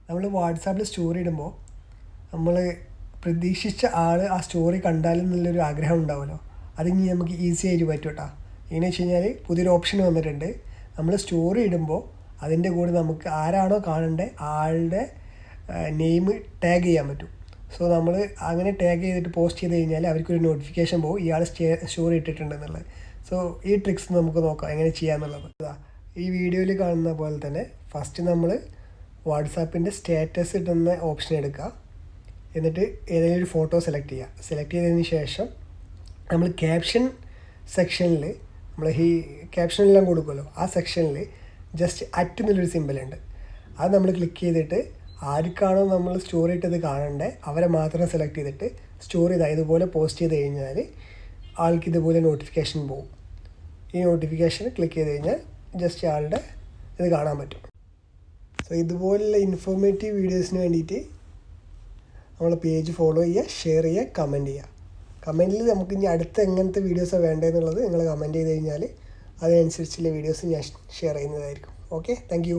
നമ്മൾ വാട്സാപ്പിൽ സ്റ്റോറി ഇടുമ്പോൾ നമ്മൾ പ്രതീക്ഷിച്ച ആൾ ആ സ്റ്റോറി കണ്ടാലെന്നുള്ളൊരു ആഗ്രഹം ഉണ്ടാവുമല്ലോ, അതിനി നമുക്ക് ഈസി ആയിട്ട് പറ്റും കേട്ടോ. എങ്ങനെയാണെന്ന് വെച്ച് കഴിഞ്ഞാൽ പുതിയൊരു ഓപ്ഷൻ വന്നിട്ടുണ്ട്. നമ്മൾ സ്റ്റോറി ഇടുമ്പോൾ അതിൻ്റെ കൂടെ നമുക്ക് ആരാണോ കാണേണ്ടത് ആളുടെ നെയിം ടാഗ് ചെയ്യാൻ പറ്റും. സോ നമ്മൾ അങ്ങനെ ടാഗ് ചെയ്തിട്ട് പോസ്റ്റ് ചെയ്ത് കഴിഞ്ഞാൽ അവർക്കൊരു നോട്ടിഫിക്കേഷൻ പോകും ഇയാൾ സ്റ്റോറി ഇട്ടിട്ടുണ്ടെന്നുള്ളത്. സോ ഈ ട്രിക്സ് നമുക്ക് നോക്കാം എങ്ങനെ ചെയ്യാമെന്നുള്ളത്. ഈ വീഡിയോയിൽ കാണുന്ന പോലെ തന്നെ ഫസ്റ്റ് നമ്മൾ വാട്സാപ്പിൻ്റെ സ്റ്റാറ്റസ് ഇടുന്ന ഓപ്ഷൻ എടുക്കുക. എന്നിട്ട് ഏതെങ്കിലും ഒരു ഫോട്ടോ സെലക്ട് ചെയ്തതിന് ശേഷം നമ്മൾ ക്യാപ്ഷൻ സെക്ഷനിൽ നമ്മൾ ഈ ക്യാപ്ഷനെല്ലാം കൊടുക്കുമല്ലോ, ആ സെക്ഷനിൽ ജസ്റ്റ് അറ്റ് എന്നുള്ളൊരു സിമ്പലുണ്ട്. അത് നമ്മൾ ക്ലിക്ക് ചെയ്തിട്ട് ആർക്കാണോ നമ്മൾ സ്റ്റോറി ഇട്ടത് കാണണ്ടേ അവരെ മാത്രം സെലക്ട് ചെയ്തിട്ട് സ്റ്റോറി ഇതുപോലെ പോസ്റ്റ് ചെയ്ത് കഴിഞ്ഞാൽ ആൾക്ക് ഇതുപോലെ നോട്ടിഫിക്കേഷൻ പോകും. ഈ നോട്ടിഫിക്കേഷൻ ക്ലിക്ക് ചെയ്ത് കഴിഞ്ഞാൽ ജസ്റ്റ് ആളുടെ ഇത് കാണാൻ പറ്റും. സോ ഇതുപോലുള്ള ഇൻഫോർമേറ്റീവ് വീഡിയോസിന് വേണ്ടിയിട്ട് നമ്മളെ പേജ് ഫോളോ ചെയ്യുക, ഷെയർ ചെയ്യുക, കമൻറ്റ് ചെയ്യുക. കമൻറ്റിൽ നമുക്ക് ഇനി അടുത്ത എങ്ങനത്തെ വീഡിയോസാണ് വേണ്ടതെന്നുള്ളത് നിങ്ങൾ കമൻറ്റ് ചെയ്ത് കഴിഞ്ഞാൽ അതിനനുസരിച്ചുള്ള വീഡിയോസ് ഞാൻ ഷെയർ ചെയ്യുന്നതായിരിക്കും. Okay, thank you.